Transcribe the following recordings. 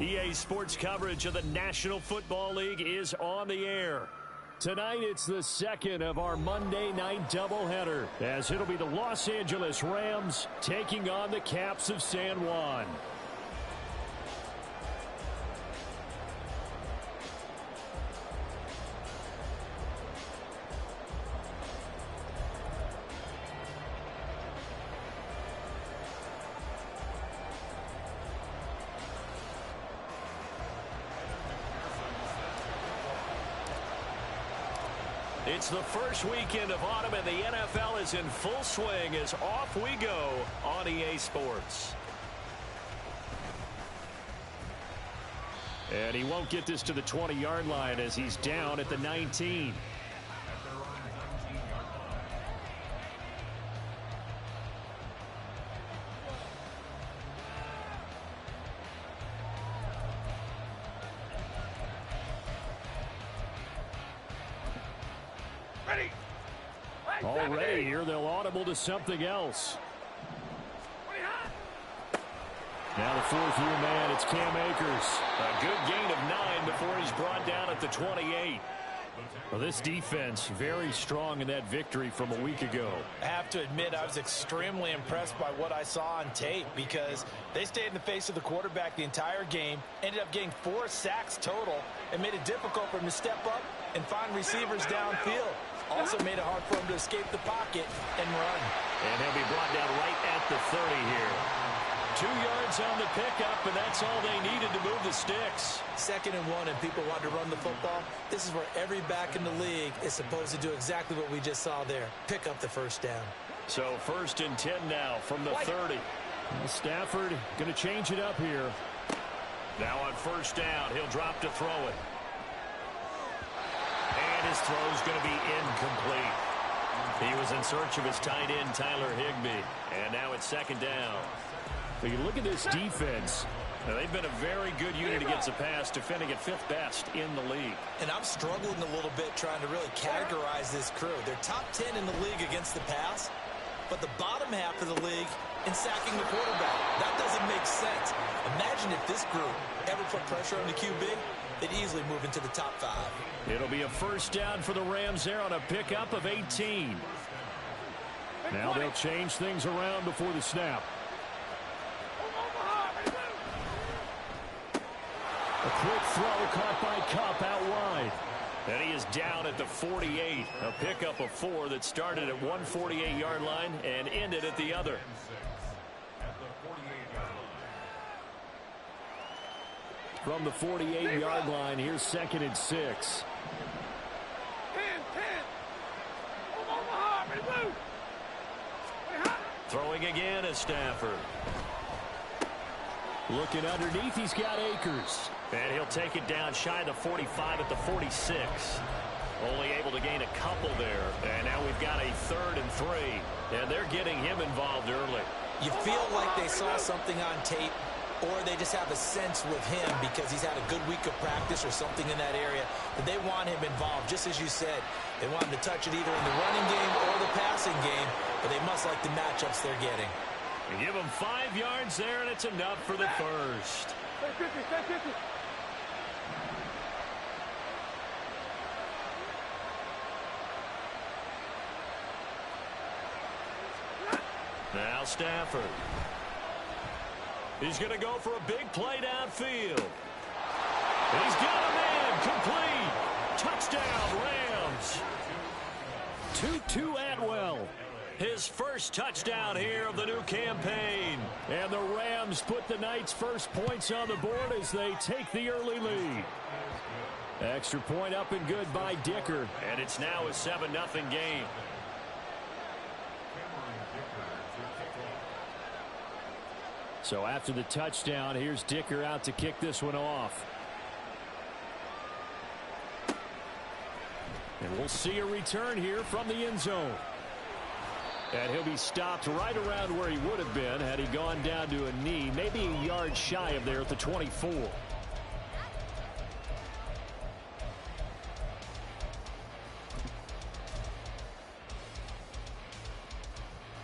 EA Sports coverage of the National Football League is on the air. Tonight, it's the second of our Monday night doubleheader, as it'll be the Los Angeles Rams taking on the Caps of San Juan. It's the first weekend of autumn, and the NFL is in full swing as off we go on EA Sports. And he won't get this to the 20-yard line as he's down at the 19. Already here, they'll audible to something else. Now the fourth-year man, it's Cam Akers. A good gain of 9 before he's brought down at the 28. Well, this defense very strong in that victory from a week ago. I have to admit, I was extremely impressed by what I saw on tape because they stayed in the face of the quarterback the entire game, ended up getting 4 sacks total, and made it difficult for him to step up and find receivers downfield. Also made it hard for him to escape the pocket and run. And he'll be brought down right at the 30 here. 2 yards on the pickup, and that's all they needed to move the sticks. 2nd and 1, and people want to run the football. This is where every back in the league is supposed to do exactly what we just saw there. Pick up the first down. So 1st and 10 now from the 30. Stafford going to change it up here. Now on 1st down, he'll drop to throw it. And his throw's going to be incomplete. He was in search of his tight end, Tyler Higbee. And now it's 2nd down. But you look at this defense. Now, they've been a very good unit against the pass, defending at 5th best in the league. And I'm struggling a little bit trying to really categorize this crew. They're top 10 in the league against the pass, but the bottom half of the league in sacking the quarterback. That doesn't make sense. Imagine if this group ever put pressure on the QB, they'd easily move into the top 5. It'll be a 1st down for the Rams there on a pickup of 18. Now they'll change things around before the snap. A quick throw caught by Kupp out wide. And he is down at the 48. A pickup of 4 that started at one 48-yard line and ended at the other. From the 48-yard line, here's 2nd and 6. Throwing again is Stafford. Looking underneath, he's got Akers. And he'll take it down shy of the 45 at the 46. Only able to gain a couple there. And now we've got a 3rd and 3. And they're getting him involved early. You feel like they saw something on tape, or they just have a sense with him because he's had a good week of practice or something in that area that they want him involved. Just as you said, they want him to touch it either in the running game or the passing game, but they must like the matchups they're getting. They give him 5 yards there, and it's enough for the first. Now Stafford. He's going to go for a big play downfield. He's got a man complete. Touchdown, Rams. Tutu Atwell. His first touchdown here of the new campaign. And the Rams put the night's first points on the board as they take the early lead. Extra point up and good by Dicker. And it's now a 7-0 game. So after the touchdown, here's Dicker out to kick this one off. And we'll see a return here from the end zone. And he'll be stopped right around where he would have been had he gone down to a knee, maybe a yard shy of there at the 24.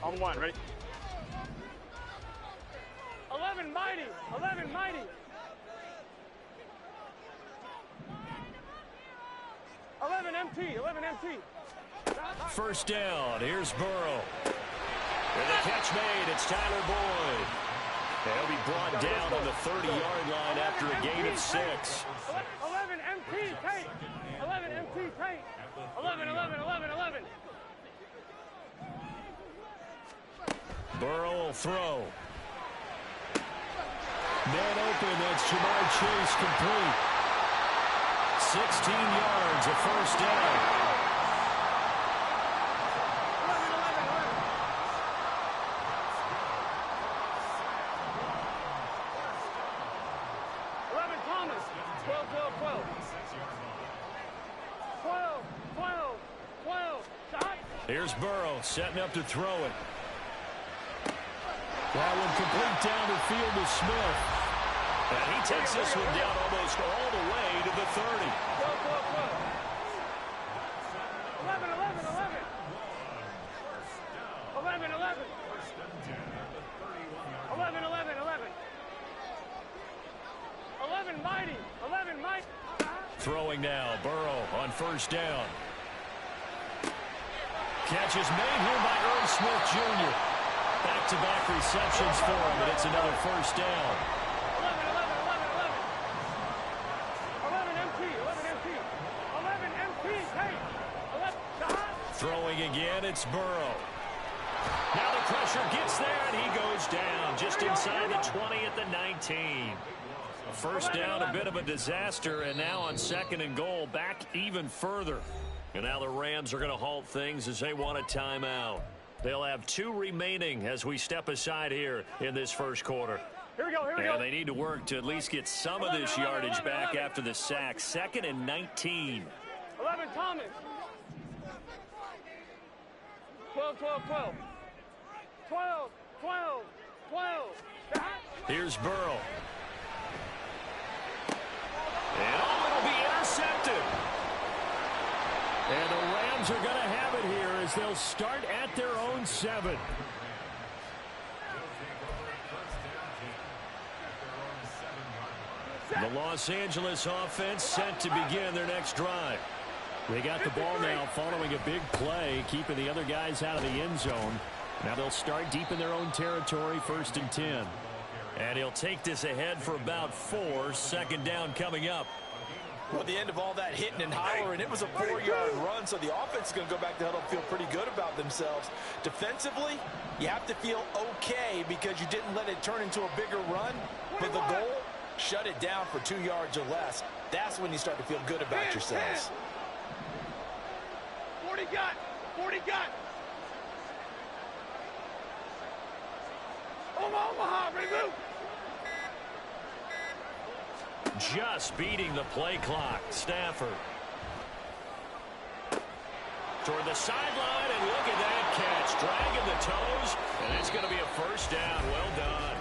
On 1, ready? 11 mighty, 11 mighty. First down. Here's Burrow. And the catch made. It's Tyler Boyd. He'll be brought down on the 30-yard line after a gain of 6. 11 MT tight. 11 MT tight. 11. Burrow will throw. Man open. That's Jamar Chase complete. 16 yards, a first down. 11 Thomas. 12. 12. Shot. Here's Burrow setting up to throw it. That one complete down the field to Smith. And he takes this one down almost all the way to the 30. 11 mighty. Throwing now, Burrow on first down. Catch is made here by Irv Smith Jr. Back-to-back receptions for him, and it's another first down. 11 MT. Hey. 11 shot. Throwing again, it's Burrow. Now the pressure gets there, and he goes down just inside the 20 at the 19. A first down, a bit of a disaster, and now on 2nd and goal, back even further. And now the Rams are going to halt things as they want a timeout. They'll have 2 remaining as we step aside here in this first quarter. Here we go. And they need to work to at least get some of this yardage back after the sack. 2nd and 19. 11 Thomas. 12. 12. Shot. Here's Burrow. And it'll be intercepted. And the Rams are going to have it here as they'll start at their own 7. The Los Angeles offense set to begin their next drive. They got the ball now following a big play, keeping the other guys out of the end zone. Now they'll start deep in their own territory, 1st and 10. And he'll take this ahead for about 4. 2nd down coming up. Well, at the end of all that hitting and hollering, it was a 4-yard run, so the offense is going to go back to huddle and feel pretty good about themselves. Defensively, you have to feel okay because you didn't let it turn into a bigger run. But the goal, shut it down for 2 yards or less. That's when you start to feel good about yourselves. 40 got. Omaha, ready to move. Just beating the play clock. Stafford. Toward the sideline, and look at that catch. Dragging the toes, and it's going to be a first down. Well done.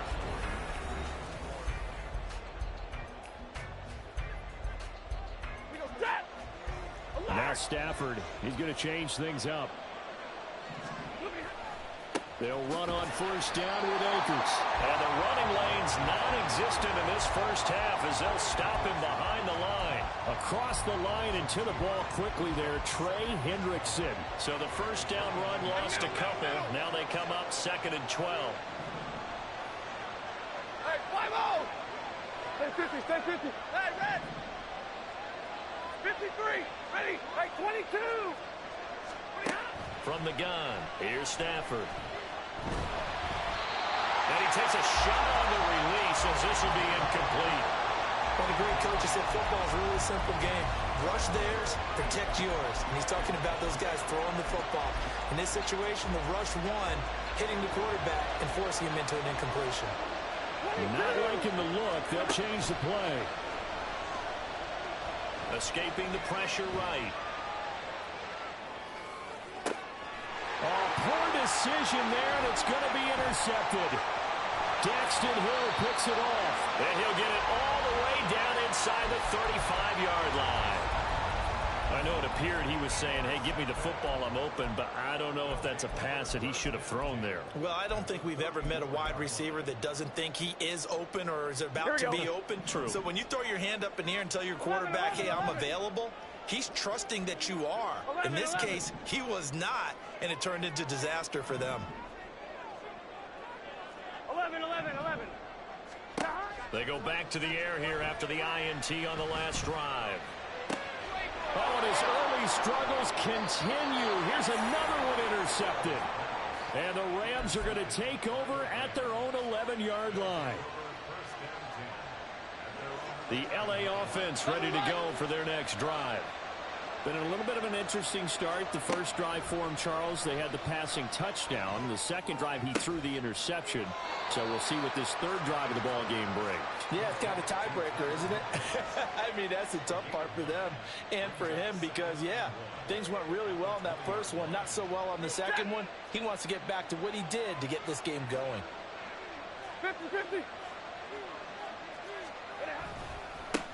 Now Stafford, he's going to change things up. They'll run on first down with Akers. And the running lane's non-existent in this first half as they'll stop him behind the line. Across the line and to the ball quickly there, Trey Hendrickson. So the first down run lost a couple. Now they come up 2nd and 12. Hey, 5-0. Stay 50. Hey, red. 53. Ready. Hey, 22. From the gun, here's Stafford. And he takes a shot on the release as this will be incomplete. One of the great coaches said football is a really simple game. Rush theirs, protect yours. And he's talking about those guys throwing the football. In this situation, the rush one, hitting the quarterback and forcing him into an incompletion. Not liking the look. They'll change the play. Escaping the pressure right. Oh, poor decision there, and it's going to be intercepted. Daxton Hill picks it off. And he'll get it all the way down inside the 35-yard line. I know it appeared he was saying, hey, give me the football, I'm open, but I don't know if that's a pass that he should have thrown there. Well, I don't think we've ever met a wide receiver that doesn't think he is open or is about to be open. True. So when you throw your hand up in the air and tell your quarterback, hey, I'm available, He's trusting that you are. In this case, he was not, and it turned into disaster for them. 11. They go back to the air here after the INT on the last drive. Oh, and his early struggles continue. Here's another one intercepted. And the Rams are going to take over at their own 11-yard line. The LA offense ready to go for their next drive. Been a little bit of an interesting start. The first drive for him, Charles, they had the passing touchdown. The second drive, he threw the interception. So we'll see what this third drive of the ball game brings. Yeah, it's kind of a tiebreaker, isn't it? I mean, that's the tough part for them and for him because, yeah, things went really well in that first one, not so well on the second one. He wants to get back to what he did to get this game going. 50.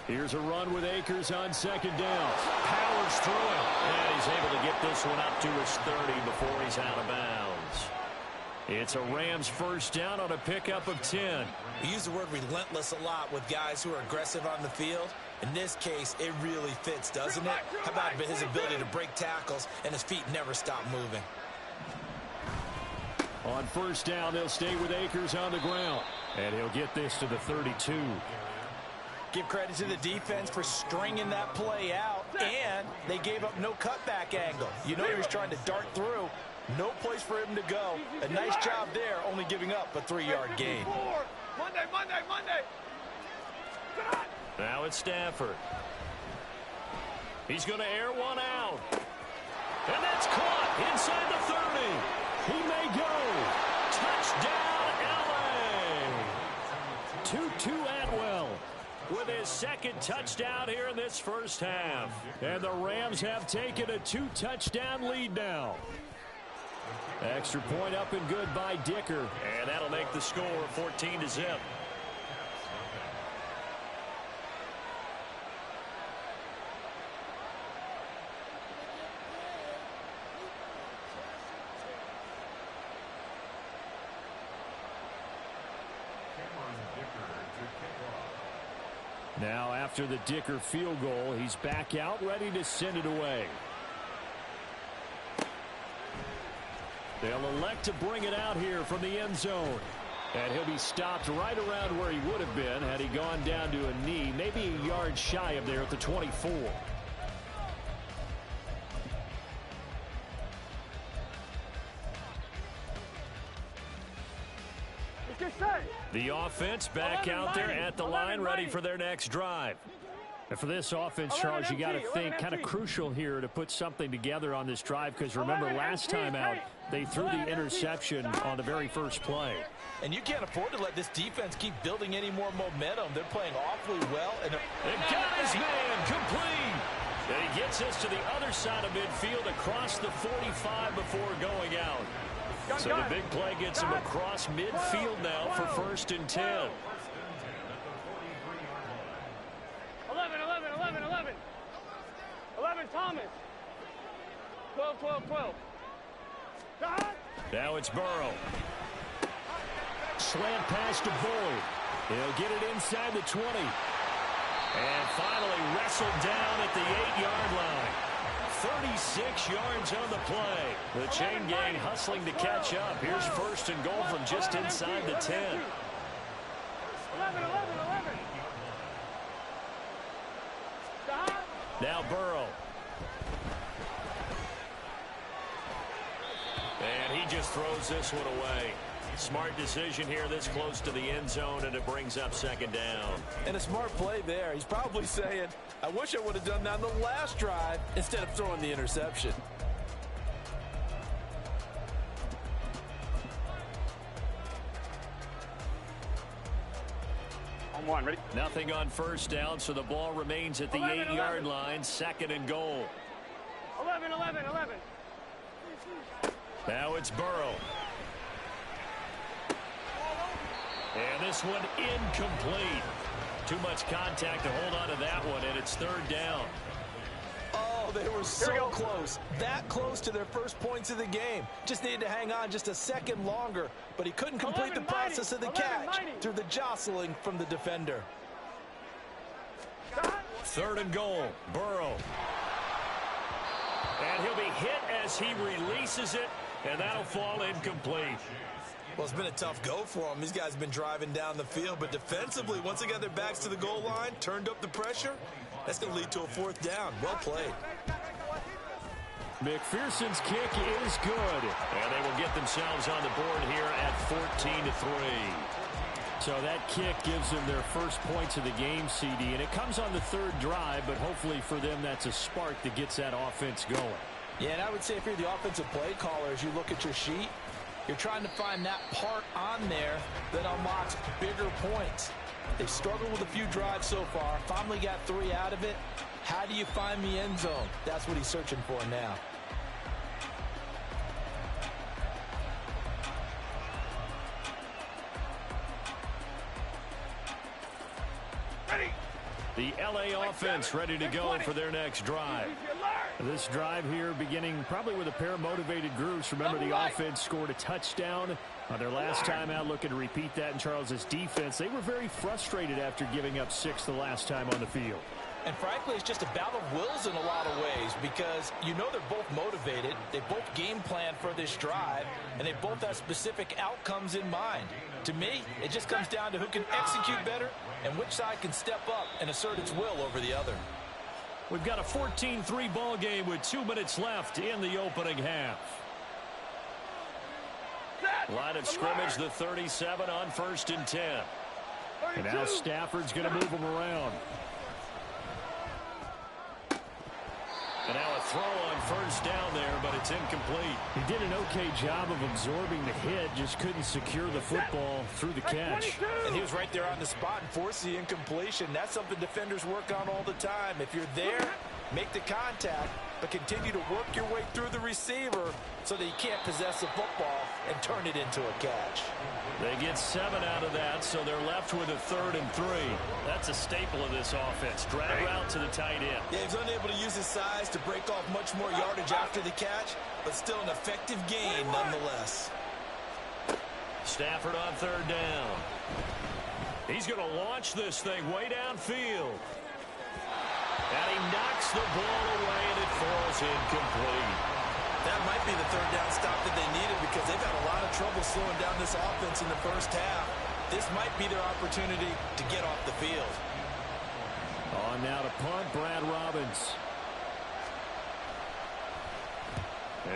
Here's a run with Akers on second down. Powers through it. And he's able to get this one up to his 30 before he's out of bounds. It's a Rams first down on a pickup of 10. We use the word relentless a lot with guys who are aggressive on the field. In this case, it really fits, doesn't it? How about his ability to break tackles and his feet never stop moving? On first down, they'll stay with Akers on the ground. And he'll get this to the 32. Give credit to the defense for stringing that play out, and they gave up no cutback angle. You know he was trying to dart through. No place for him to go. A nice job there, only giving up a 3-yard gain. Monday. Now it's Stafford. He's going to air one out. And that's caught inside the 30. He may go. Touchdown, LA. 2-2 Atwell with his second touchdown here in this first half. And the Rams have taken a 2-touchdown lead now. Extra point up and good by Dicker. And that'll make the score 14-0. Now after the Dicker field goal, he's back out ready to send it away. They'll elect to bring it out here from the end zone. And he'll be stopped right around where he would have been had he gone down to a knee, maybe a yard shy of there at the 24. The offense back out there at the line, ready for their next drive. And for this offense, Charles, you got to think kind of crucial here to put something together on this drive, because remember last time out they threw the interception on the very first play. And you can't afford to let this defense keep building any more momentum. They're playing awfully well. And got his man complete. And he gets us to the other side of midfield across the 45 before going out. So the big play gets him across midfield now for 1st and 10. 11, Thomas. 12. Now it's Burrow. Slant pass to Boyd. He'll get it inside the 20. And finally wrestled down at the 8-yard line. 36 yards on the play. The chain gang hustling to catch up. Here's 1st and goal from just inside the 10. 11. Now Burrow. And he just throws this one away. Smart decision here this close to the end zone, and it brings up 2nd down. And a smart play there. He's probably saying, I wish I would have done that on the last drive instead of throwing the interception. On one, ready? Nothing on 1st down, so the ball remains at the 8-yard line. 2nd and goal. 11. Now it's Burrow. And this one incomplete. Too much contact to hold on to that one, and it's 3rd down. Oh, they were so close. That close to their first points of the game. Just needed to hang on just a second longer, but he couldn't complete the process of the catch through the jostling from the defender. 3rd and goal. Burrow. And he'll be hit as he releases it, and that'll fall incomplete. Well, it's been a tough go for them. These guys have been driving down the field, but defensively, once they got their backs to the goal line, turned up the pressure, that's going to lead to a fourth down. Well played. McPherson's kick is good, and they will get themselves on the board here at 14-3. So that kick gives them their first points of the game, CD, and it comes on the third drive, but hopefully for them that's a spark that gets that offense going. Yeah, and I would say if you're the offensive play caller, as you look at your sheet, you're trying to find that part on there that unlocks bigger points. They've struggled with a few drives so far, finally got 3 out of it. How do you find the end zone? That's what he's searching for now. The LA offense ready to go for their next drive. This drive here beginning probably with a pair of motivated groups. Remember, the offense scored a touchdown on their last time out, looking to repeat that in Charles's defense. They were very frustrated after giving up 6 the last time on the field. And frankly, it's just a battle of wills in a lot of ways because you know they're both motivated. They both game plan for this drive, and they both have specific outcomes in mind. To me, it just comes down to who can execute better and which side can step up and assert its will over the other. We've got a 14-3 ball game with 2 minutes left in the opening half. Line of scrimmage, the 37 on 1st and 10. And now Stafford's going to move them around. And now a throw on 1st down there, but it's incomplete. He did an okay job of absorbing the hit, just couldn't secure the football through the catch. And he was right there on the spot and forced the incompletion. That's something defenders work on all the time. If you're there, make the contact, but continue to work your way through the receiver so that you can't possess the football and turn it into a catch. They get 7 out of that, so they're left with a 3rd and 3. That's a staple of this offense. Drag route to the tight end. Yeah, he's unable to use his size to break off much more yardage after the catch, but still an effective gain nonetheless. Stafford on 3rd down. He's going to launch this thing way downfield. And he knocks the ball away, and it falls incomplete. That might be the 3rd down stop that they needed because they've had a lot of trouble slowing down this offense in the first half. This might be their opportunity to get off the field. On now to punt, Brad Robbins.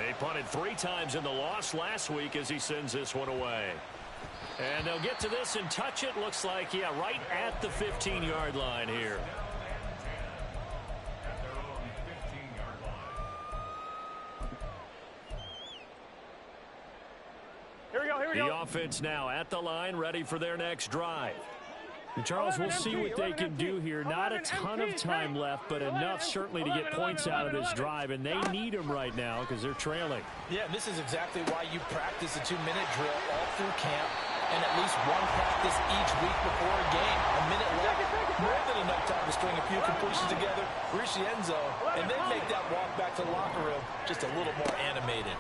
He punted 3 times in the loss last week as he sends this one away. And they'll get to this and touch it. Looks like, yeah, right at the 15-yard line here. The offense now at the line, ready for their next drive. And Charles, we'll see what they can do here. Not a ton of time left, but enough certainly to get points out of this drive, and they need them right now because they're trailing. Yeah, this is exactly why you practice a 2-minute drill all through camp and at least one practice each week before a game. A minute left, more than enough time to string a few completions together, reach the end zone, and then make that walk back to the locker room just a little more animated.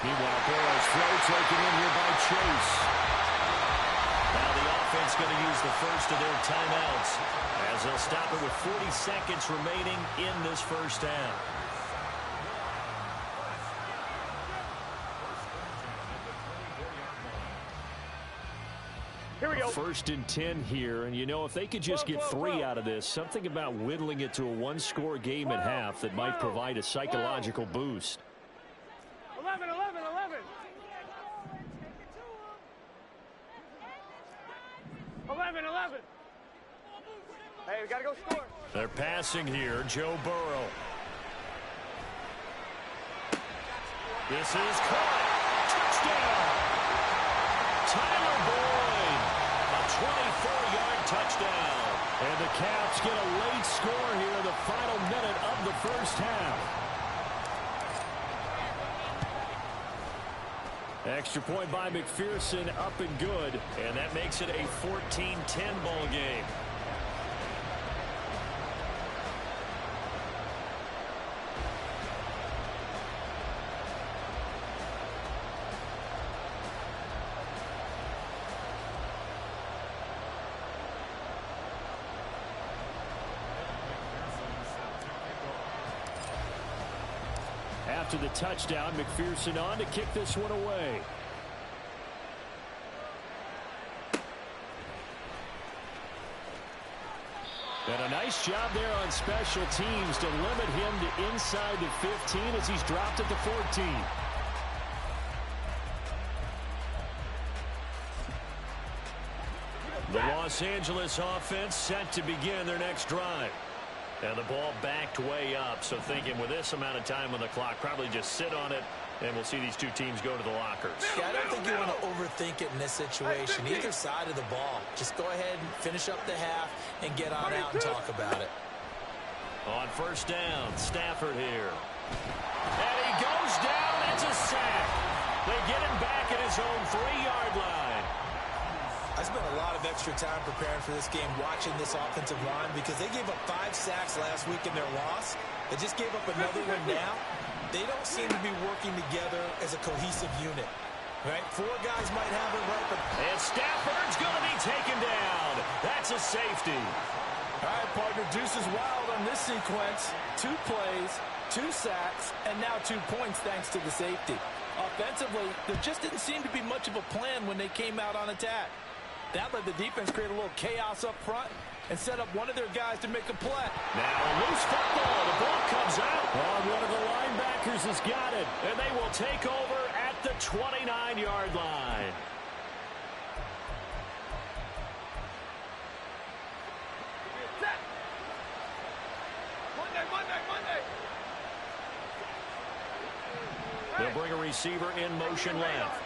Meanwhile, Burrow's throw taken in here by Chase. Now the offense going to use the first of their timeouts as they'll stop it with 40 seconds remaining in this first half. Here we go. 1st and 10 here, and you know, if they could just get 3 out of this, something about whittling it to a 1-score game at half that might provide a psychological boost. 11, 11, 11. 11, 11. Hey, we got to go score. They're passing here, Joe Burrow. This is caught. Touchdown. Tyler Boyd. A 24-yard touchdown. And the Caps get a late score here in the final minute of the first half. Extra point by McPherson, up and good, and that makes it a 14-10 ball game. after the touchdown. McPherson on to kick this one away. And a nice job there on special teams to limit him to inside the 15 as he's dropped at the 14. The Los Angeles offense set to begin their next drive. And the ball backed way up, so thinking with this amount of time on the clock, probably just sit on it, and we'll see these two teams go to the lockers. Yeah, I don't think you want to overthink it in this situation, either side of the ball. Just go ahead and finish up the half and get on out and talk about it. On first down, Stafford here. And he goes down. It's a sack. They get him back at his own 3-yard line. I spent a lot of extra time preparing for this game watching this offensive line because they gave up 5 sacks last week in their loss. They just gave up another one now. They don't seem to be working together as a cohesive unit. Right? 4 guys might have it right, but... And Stafford's going to be taken down. That's a safety. All right, partner, deuce is wild on this sequence. 2 plays, 2 sacks, and now 2 points thanks to the safety. Offensively, there just didn't seem to be much of a plan when they came out on attack. That let the defense create a little chaos up front and set up one of their guys to make a play. Now a loose football. The ball comes out. One of the linebackers has got it. And they will take over at the 29-yard line. Monday. They'll bring a receiver in motion left.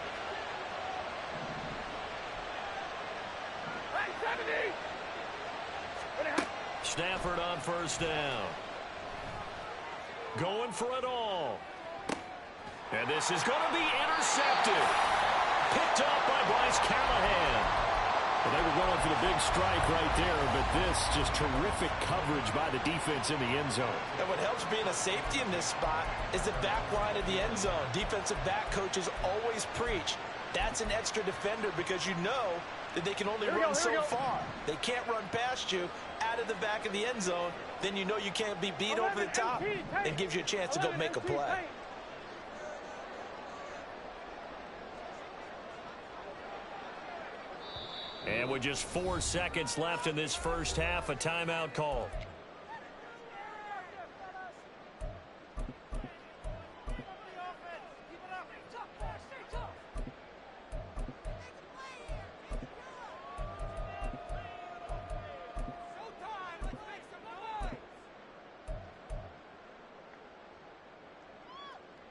Stafford on first down. Going for it all. And this is going to be intercepted. Picked up by Bryce Callahan. Well, they were going for the big strike right there, but this just terrific coverage by the defense in the end zone. And what helps being a safety in this spot is the back line of the end zone. Defensive back coaches always preach. That's an extra defender because you know that they can only run so far. They can't run past you out of the back of the end zone. Then you know you can't be beat over the top and gives you a chance to go make a play. And with just 4 seconds left in this first half, a timeout call.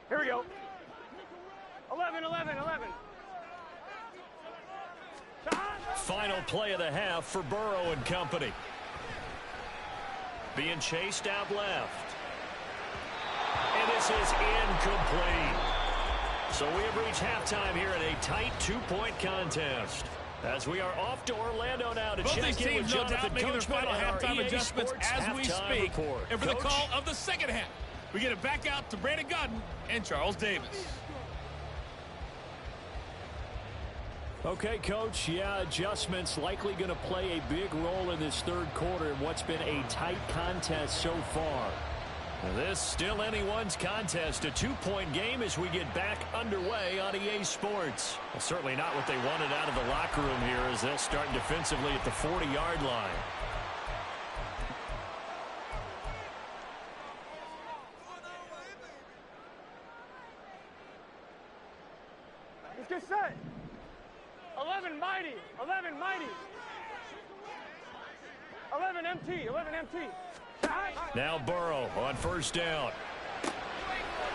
Here we go. 11. Final play of the half for Burrow and company. Being chased out left. And this is incomplete. So we have reached halftime here in a tight 2-point contest. As we are off to Orlando now to check in with Jonathan making their final halftime adjustments as we speak. And for the call of the second half, we get it back out to Brandon Godden and Charles Davis. Okay, Coach. Yeah, adjustments likely going to play a big role in this third quarter in what's been a tight contest so far. Now, this still anyone's contest, a 2-point game as we get back underway on EA Sports. Well, certainly not what they wanted out of the locker room here as they'll start defensively at the 40-yard line. Let's get set. 11 mighty. 11 MT. Now Burrow on first down.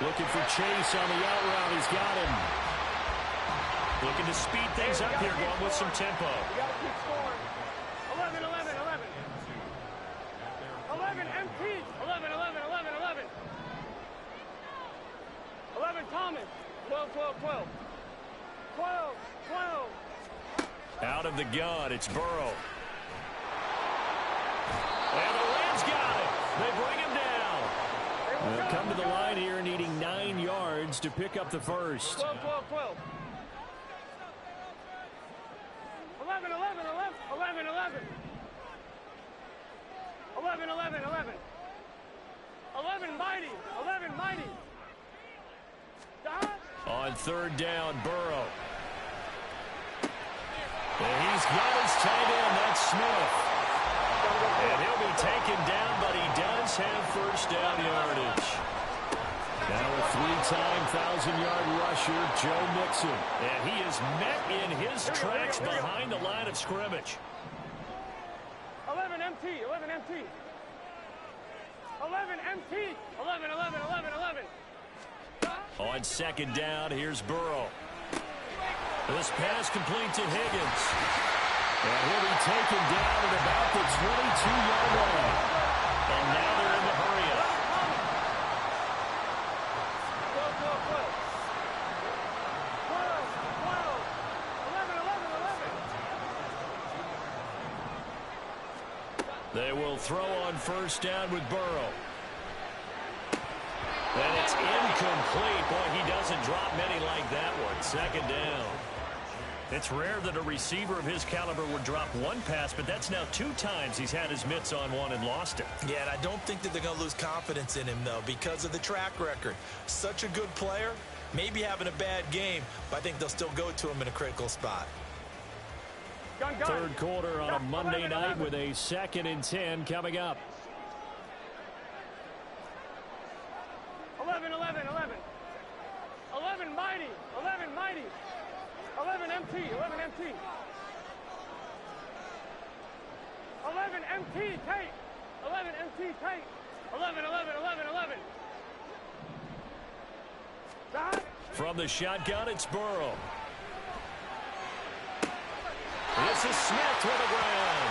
Looking for Chase on the out route. He's got him. Looking to speed things up here, going with some tempo. You got to keep scoring. 11. 11 MT. 11. 11 Thomas. 12. Out of the gun, it's Burrow. And the Rams got it. They bring him down. They'll come to the line here needing 9 yards to pick up the first. 12. 11 mighty. On third down, Burrow. And he's got his tight end. That's Smith. And he'll be taken down, but he does have first down yardage. Now a three-time 1,000-yard rusher, Joe Mixon. And he is met in his tracks behind the line of scrimmage. 11 MT, 11 MT. 11 MT, 11, 11, 11, 11. On second down, here's Burrow. This pass complete to Higgins. And he'll be taken down at about the 22-yard line. And now they're in the hurry-up. 12, 12, 12. 12, 11, 11, 11. They will throw on first down with Burrow. And it's incomplete. Boy, he doesn't drop many like that one. Second down. It's rare that a receiver of his caliber would drop one pass, but that's now 2 times he's had his mitts on one and lost it. Yeah, and I don't think that they're going to lose confidence in him, though, because of the track record. Such a good player, maybe having a bad game, but I think they'll still go to him in a critical spot. Gun. Third quarter on a Monday night with a 2nd and 10 coming up. 11, 11, 11. 11 mighty, 11 mighty. 11 MT, 11 MT. 11 MT tight. 11 MT tight. 11, 11, 11, 11. From the shotgun, it's Burrow. This is Smith to the ground.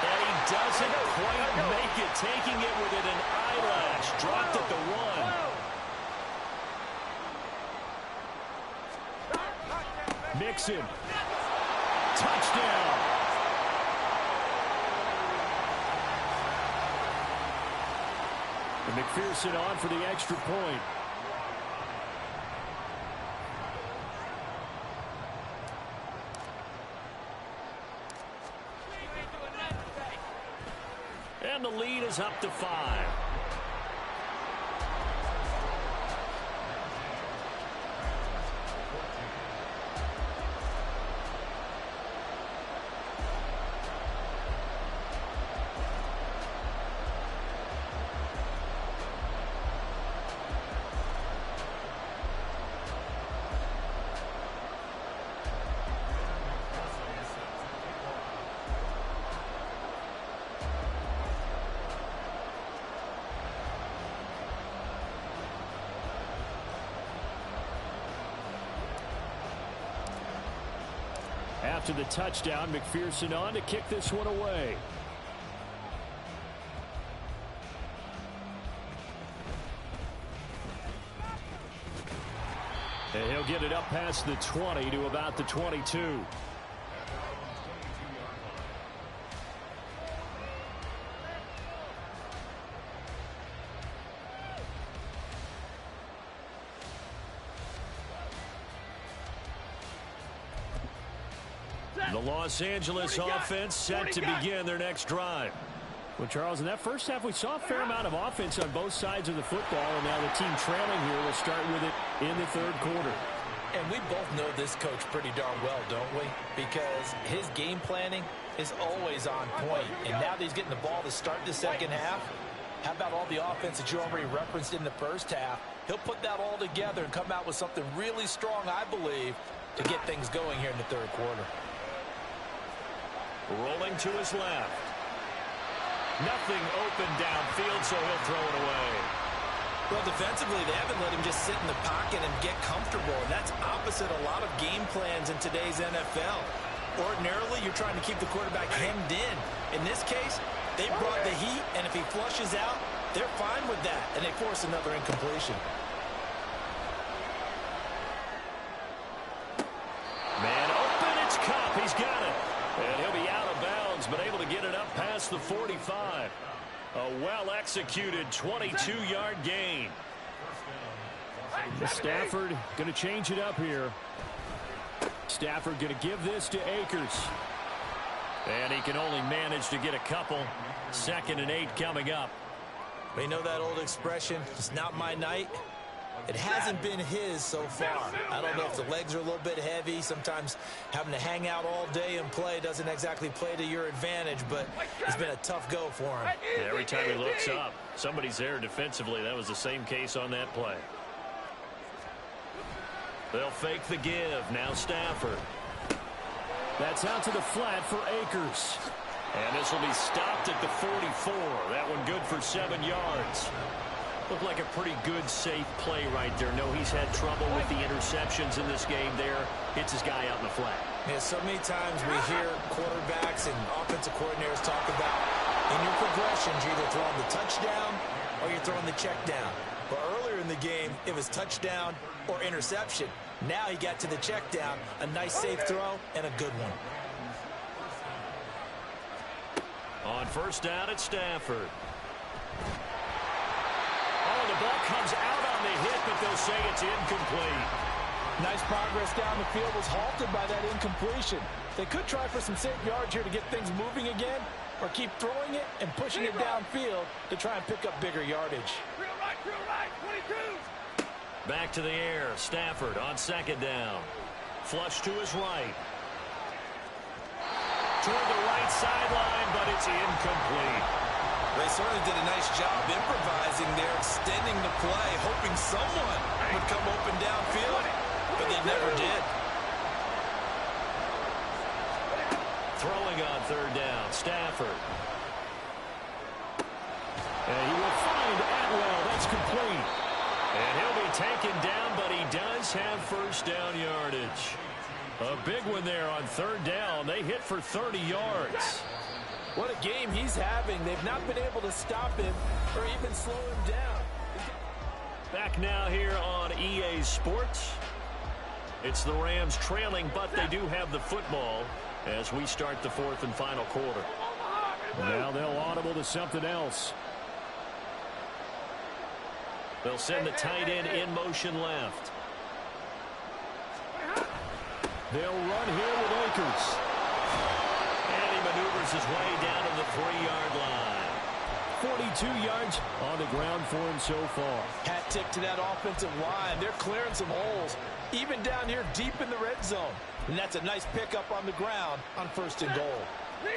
And he doesn't quite make it, taking it within an eyelash. Dropped at the 1. Mixon. Touchdown. And McPherson on for the extra point. And the lead is up to 5. After the touchdown, McPherson on to kick this one away. And he'll get it up past the 20 to about the 22. The Los Angeles offense set to begin their next drive. Well, Charles, in that first half, we saw a fair amount of offense on both sides of the football, and now the team trailing here will start with it in the third quarter. And we both know this coach pretty darn well, don't we? Because his game planning is always on point. And now that he's getting the ball to start the second half, how about all the offense that you already referenced in the first half? He'll put that all together and come out with something really strong, I believe, to get things going here in the third quarter. Rolling to his left. Nothing open downfield, so he'll throw it away. Well, defensively, they haven't let him just sit in the pocket and get comfortable, and that's opposite a lot of game plans in today's NFL. Ordinarily, you're trying to keep the quarterback hemmed in. In this case, they brought the heat, and if he flushes out, they're fine with that, and they force another incompletion. Man open, it's Cup. He's got it. And he'll be out of bounds, but able to get it up past the 45. A well-executed 22-yard gain. Stafford going to change it up here. Stafford going to give this to Akers. And he can only manage to get a couple. 2nd and 8 coming up. We know that old expression, it's not my night. It hasn't been his so far. I don't know if the legs are a little bit heavy. Sometimes having to hang out all day and play doesn't exactly play to your advantage, but it's been a tough go for him. Yeah, every time he looks up, somebody's there defensively. That was the same case on that play. They'll fake the give. Now Stafford. That's out to the flat for Akers. And this will be stopped at the 44. That one good for 7 yards. Looked like a pretty good, safe play right there. No, he's had trouble with the interceptions in this game there. Hits his guy out in the flat. Yeah, so many times we hear quarterbacks and offensive coordinators talk about in your progressions, you're either throwing the touchdown or you're throwing the check down. But earlier in the game, it was touchdown or interception. Now he got to the check down, a nice safe throw, and a good one. On first down, it's Stafford. Oh, the ball comes out on the hit, but they'll say it's incomplete. Nice progress down the field was halted by that incompletion. They could try for some safe yards here to get things moving again, or keep throwing it and pushing it downfield to try and pick up bigger yardage. Real right, 22. Back to the air. Stafford on second down. Flush to his right. Toward the right sideline, but it's incomplete. They certainly did a nice job improvising there, extending the play, hoping someone would come open downfield, but they never did. Throwing on third down, Stafford. And he will find Atwell. That's complete. And he'll be taken down, but he does have first down yardage. A big one there on third down. They hit for 30 yards. What a game he's having. They've not been able to stop him or even slow him down. Back now here on EA Sports. It's the Rams trailing, but they do have the football as we start the fourth and final quarter. Now they'll audible to something else. They'll send the tight end in motion left. They'll run here with Akers. And he maneuvers his way down to the 3-yard line. 42 yards on the ground for him so far. Hat tip to that offensive line. They're clearing some holes, even down here deep in the red zone. And that's a nice pickup on the ground on first and goal.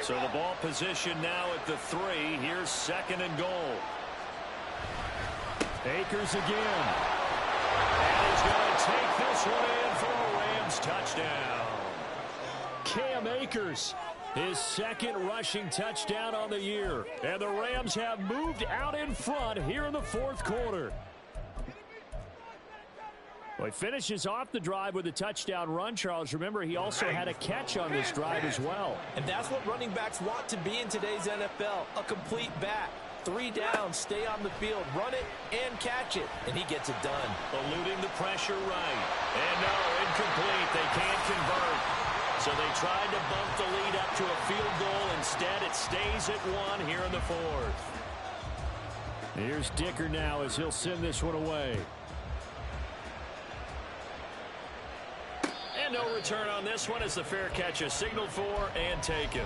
So the ball position now at the 3. Here's second and goal. Akers again. And he's going to take this one in for a Rams touchdown. Cam Akers, his second rushing touchdown on the year. And the Rams have moved out in front here in the fourth quarter. Well, he finishes off the drive with a touchdown run, Charles. Remember, he also had a catch on this drive as well. And that's what running backs want to be in today's NFL, a complete back. 3 downs, stay on the field, run it, and catch it. And he gets it done. Eluding the pressure right. And no, incomplete. They can't convert. So they tried to bump the lead up to a field goal. Instead, it stays at 1 here in the fourth. Here's Dicker now as he'll send this one away. And no return on this one as the fair catch is signaled for and taken.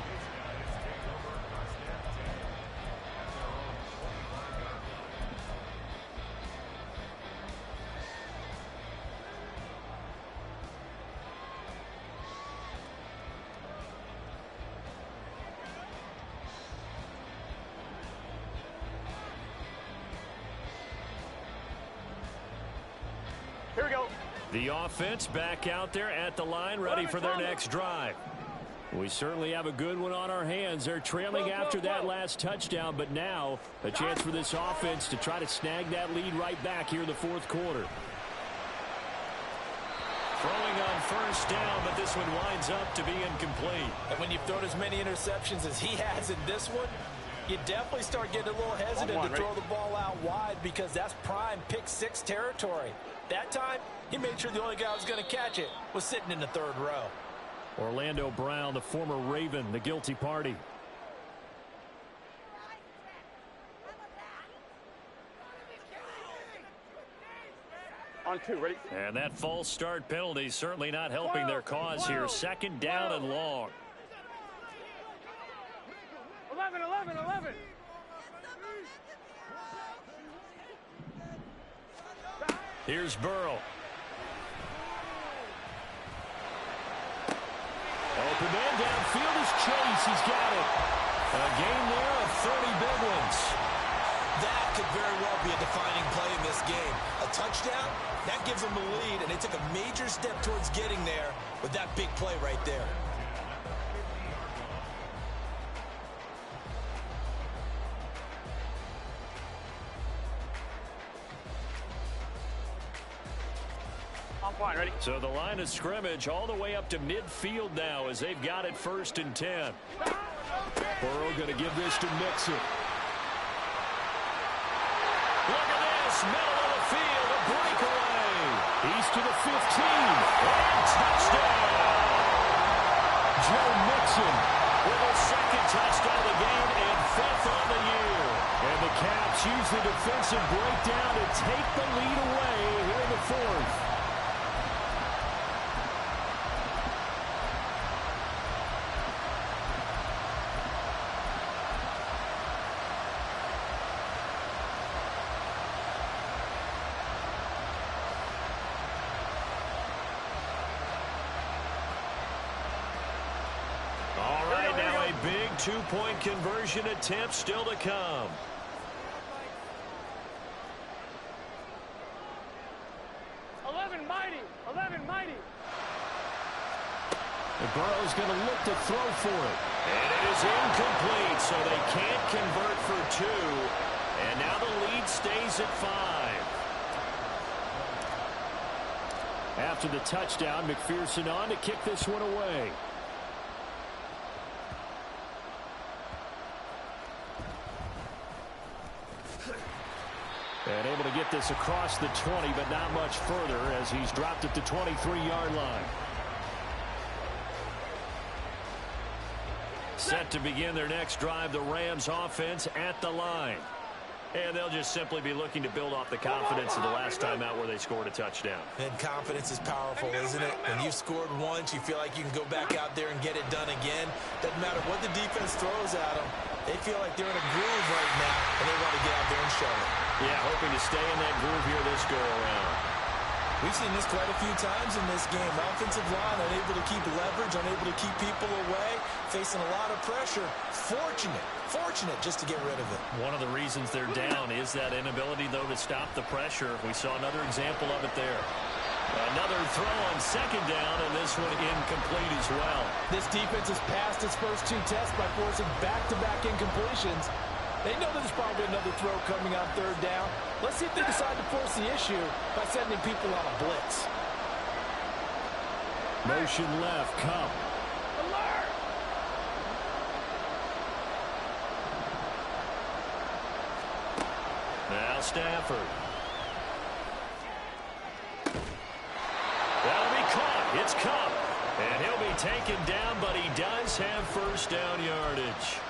Here we go. The offense back out there at the line, ready for their next drive. We certainly have a good one on our hands. They're trailing after that last touchdown, but now a chance for this offense to try to snag that lead right back here in the fourth quarter. Throwing on first down, but this one winds up to be incomplete. And when you've thrown as many interceptions as he has in this one, you definitely start getting a little hesitant to throw the ball out wide because that's prime pick 6 territory. That time, he made sure the only guy who was going to catch it was sitting in the third row. Orlando Brown, the former Raven, the guilty party. On 2, ready? And that false start penalty certainly not helping their cause here. Second down and long. 11. Here's Burrow. Open man downfield is Chase. He's got it. A game there of 30 big ones. That could very well be a defining play in this game. A touchdown, that gives them the lead, and they took a major step towards getting there with that big play right there. Fine, ready? So the line of scrimmage all the way up to midfield now as they've got it 1st and 10. Burrow going to give this to Mixon. Look at this, middle of the field, a breakaway. He's to the 15, and touchdown. Joe Mixon with his 2nd touchdown of the game and 5th on the year. And the Caps use the defensive breakdown to take the lead away here in the 4th. Big 2-point conversion attempt still to come. Mighty. And Burrow's going to look to throw for it. And it is incomplete, so they can't convert for 2. And now the lead stays at 5. After the touchdown, McPherson on to kick this one away. And able to get this across the 20, but not much further as he's dropped at the 23-yard line. Set to begin their next drive, the Rams offense at the line. And they'll just simply be looking to build off the confidence of the last time out where they scored a touchdown. And confidence is powerful, isn't it? When you've scored once, you feel like you can go back out there and get it done again. Doesn't matter what the defense throws at them. They feel like they're in a groove right now, and they want to get out there and show it. Yeah, hoping to stay in that groove here this go-around. We've seen this quite a few times in this game. Offensive line unable to keep leverage, unable to keep people away, facing a lot of pressure. Fortunate just to get rid of it. One of the reasons they're down is that inability, though, to stop the pressure. We saw another example of it there. Another throw on 2nd down, and this one incomplete as well. This defense has passed its first 2 tests by forcing back-to-back incompletions. They know there's probably another throw coming on 3rd down. Let's see if they decide to force the issue by sending people on a blitz. Motion left, Cup. Alert! Now Stafford. That'll be caught. It's Cup. And he'll be taken down, but he does have 1st down yardage.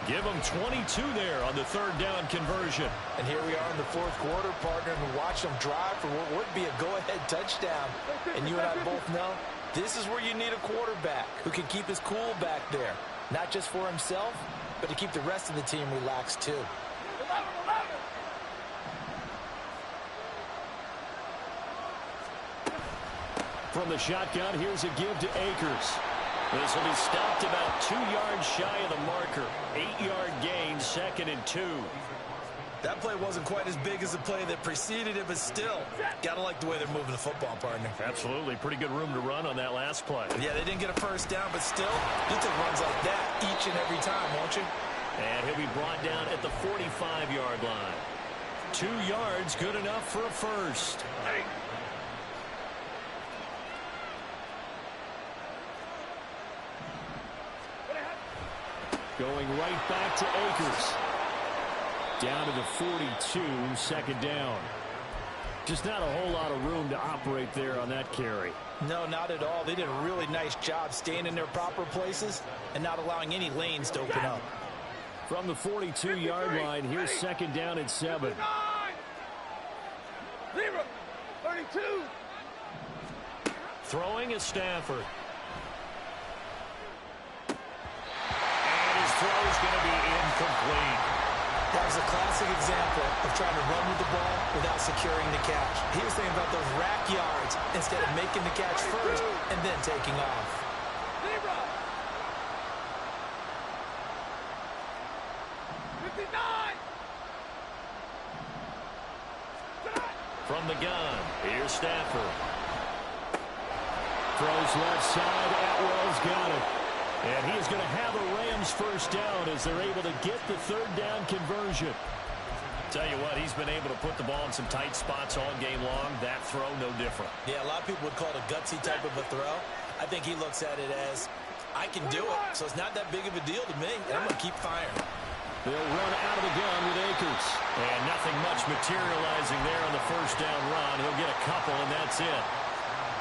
Give him 22 there on the 3rd down conversion. And here we are in the 4th quarter, partner, and watch them drive for what would be a go-ahead touchdown. And you and I both know this is where you need a quarterback who can keep his cool back there. Not just for himself, but to keep the rest of the team relaxed too. 11. From the shotgun, here's a give to Akers. This will be stopped about 2 yards shy of the marker. 8-yard gain, 2nd and 2. That play wasn't quite as big as the play that preceded it, but still, gotta like the way they're moving the football, partner. Absolutely. Pretty good room to run on that last play. Yeah, they didn't get a 1st down, but still, you take runs like that each and every time, won't you? And he'll be brought down at the 45-yard line. 2 yards, good enough for a 1st. Hey. Going right back to Akers. Down to the 42, 2nd down. Just not a whole lot of room to operate there on that carry. No, not at all. They did a really nice job staying in their proper places and not allowing any lanes to open up. From the 42-yard line, here's 2nd down and 7. 32. Throwing is Stafford. Throw is going to be incomplete. That was a classic example of trying to run with the ball without securing the catch. He was thinking about those rack yards instead of making the catch first and then taking off. Zebra. 59. From the gun, here's Stafford. Throws left side. Atwell's got it. And he is going to have a Rams first down as they're able to get the third down conversion. Tell you what, he's been able to put the ball in some tight spots all game long. That throw, no different. Yeah, a lot of people would call it a gutsy type of a throw. I think he looks at it as, I can do it, so it's not that big of a deal to me, and I'm going to keep firing. They'll run out of the gun with Akers. And nothing much materializing there on the first down run. He'll get a couple, and that's it.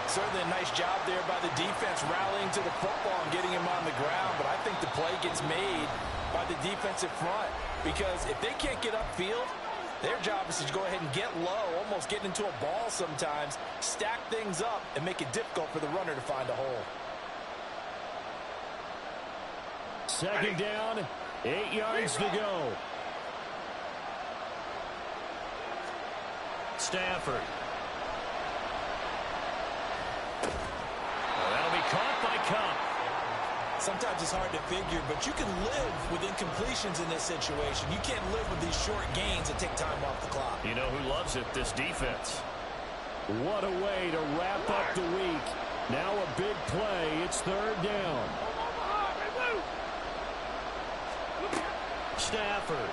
Certainly a nice job there by the defense rallying to the football and getting him on the ground, but I think the play gets made by the defensive front because if they can't get upfield, their job is to go ahead and get low, almost get into a ball sometimes, stack things up, and make it difficult for the runner to find a hole. Second down, 8 yards to go. Stafford. That'll be caught by Cup. Sometimes it's hard to figure, but you can live with incompletions in this situation. You can't live with these short gains that take time off the clock. You know who loves it? This defense. What a way to wrap up the week. Now a big play. It's third down. Stafford.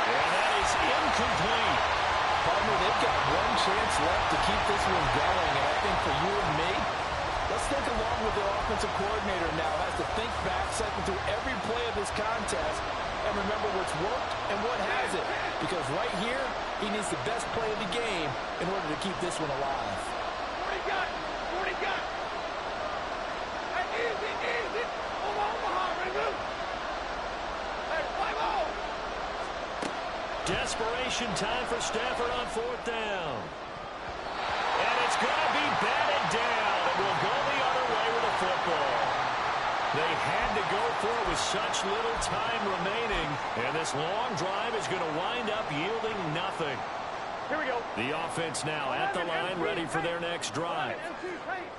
And that is incomplete. Partner, they've got one chance left to keep this one going, and I think for you and me, let's think along with their offensive coordinator now. Has to think back, cycle through every play of this contest, and remember what's worked and what hasn't. Because right here, he needs the best play of the game in order to keep this one alive. 40 gun. 40 gun. Hey, easy, easy. Omaha, remove. Hey, 5-0. Desperation time for Stafford on fourth down. And it's going to be batted down. It will go the other way with the football. They had to go for it with such little time remaining. And this long drive is going to wind up yielding nothing. Here we go. The offense now at the line, ready for their next drive.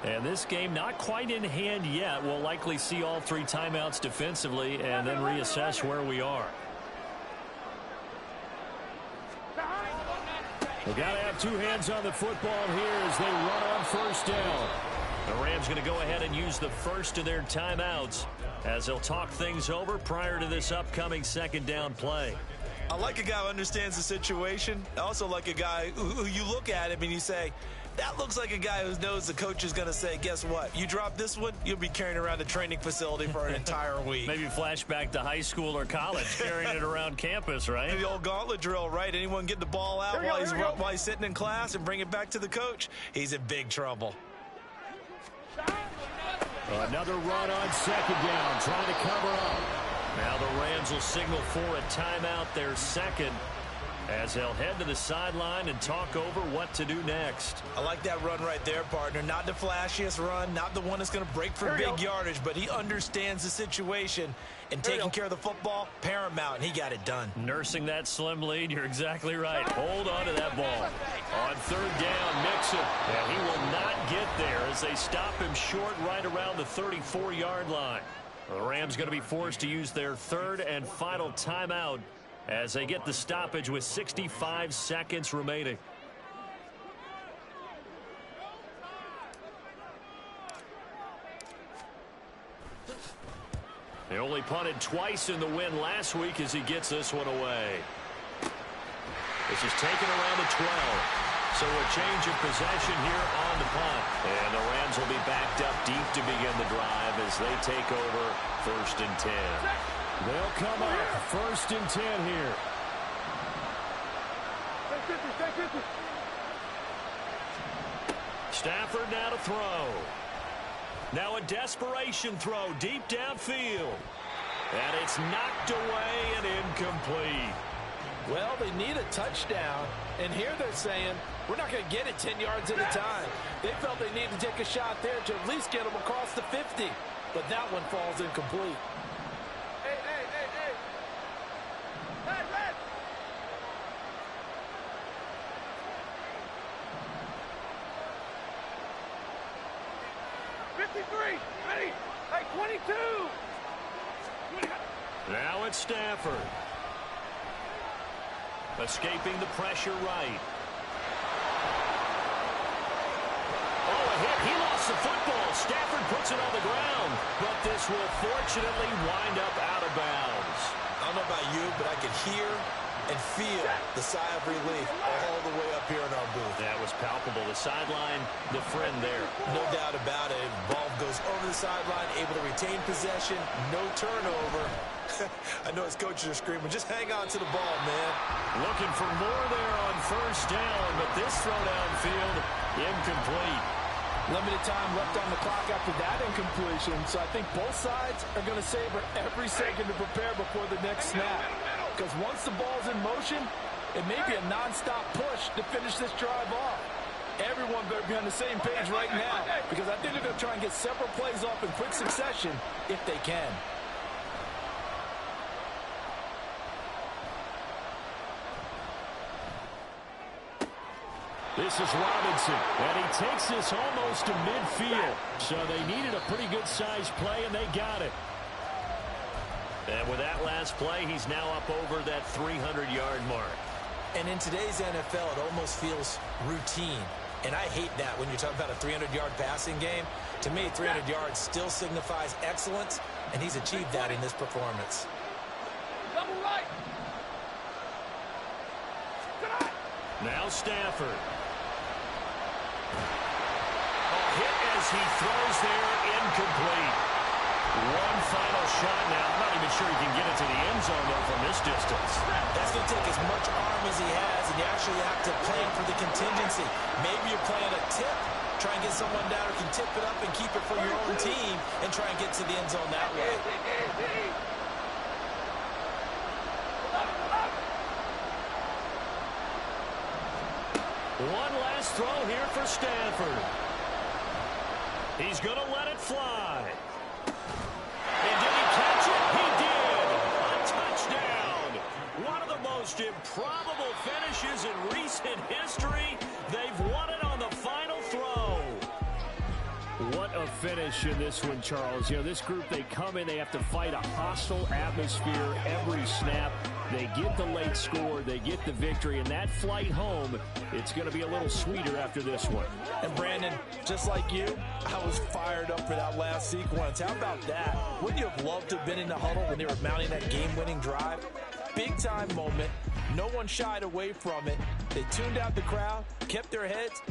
And this game not quite in hand yet. We'll likely see all 3 timeouts defensively and then reassess where we are. We've got to have 2 hands on the football here as they run on first down. The Rams going to go ahead and use the first of their timeouts as they'll talk things over prior to this upcoming second down play. I like a guy who understands the situation. I also like a guy who you look at him and you say, that looks like a guy who knows the coach is going to say, guess what? You drop this one, you'll be carrying around the training facility for an entire week. Maybe flashback to high school or college, carrying it around campus, right? The old gauntlet drill, right? Anyone get the ball out while he's sitting in class and bring it back to the coach, he's in big trouble. Another run on second down, trying to cover up. Now the Rams will signal for a timeout, their second, as they'll head to the sideline and talk over what to do next. I like that run right there, partner. Not the flashiest run, not the one that's going to break for big yardage, but he understands the situation, and taking care of the football, paramount, and he got it done. Nursing that slim lead, you're exactly right. Hold on to that ball. On third down, Mixon, and he will not get there as they stop him short right around the 34-yard line. The Rams going to be forced to use their third and final timeout as they get the stoppage with 65 seconds remaining. They only punted twice in the win last week as he gets this one away. This is taken around the 12. So a change of possession here on the punt. And the Rams will be backed up deep to begin the drive as they take over first and 10. They'll come up first and 10 here. Stafford now to throw. Now a desperation throw deep downfield. And it's knocked away and incomplete. Well, they need a touchdown, and here they're saying, we're not going to get it 10 yards at a time. They felt they needed to take a shot there to at least get them across the 50, but that one falls incomplete. Hey, hey, hey. Red. 53. Ready. Hey, 22. Now it's Stafford. Escaping the pressure right. Oh, a hit. He lost the football. Stafford puts it on the ground. But this will fortunately wind up out of bounds. I don't know about you, but I could hear and feel the sigh of relief all the way up here in our booth. That was palpable. The sideline, the friend there. No doubt about it. Ball goes over the sideline, able to retain possession, no turnover. I know his coaches are screaming, just hang on to the ball, man. Looking for more there on first down, but this throw downfield, incomplete. Limited time left on the clock after that incompletion, so I think both sides are going to savor every second to prepare before the next snap. Because once the ball's in motion, it may be a non-stop push to finish this drive off. Everyone better be on the same page right now, because I think they're going to try and get several plays off in quick succession if they can. This is Robinson, and he takes this almost to midfield. So they needed a pretty good-sized play, and they got it. And with that last play, he's now up over that 300-yard mark. And in today's NFL, it almost feels routine. And I hate that when you're talking about a 300-yard passing game. To me, 300 yards still signifies excellence, and he's achieved that in this performance. Double right. Now Stafford. A hit as he throws there, incomplete. One final shot now. I'm not even sure he can get it to the end zone, though, from this distance. That's going to take as much arm as he has, and you actually have to plan for the contingency. Maybe you're playing a tip, try and get someone down who can tip it up and keep it for your own team and try and get to the end zone that way. One last throw here for Stafford. He's going to let it fly. And did he catch it? He did. A touchdown. One of the most improbable finishes in recent history. They've won it on the final throw. What a finish in this one, Charles. You know, this group, they come in, they have to fight a hostile atmosphere every snap. They get the late score, they get the victory, and that flight home, it's going to be a little sweeter after this one. And Brandon, just like you, I was fired up for that last sequence. How about that? Wouldn't you have loved to have been in the huddle when they were mounting that game-winning drive? Big-time moment. No one shied away from it. They tuned out the crowd, kept their heads,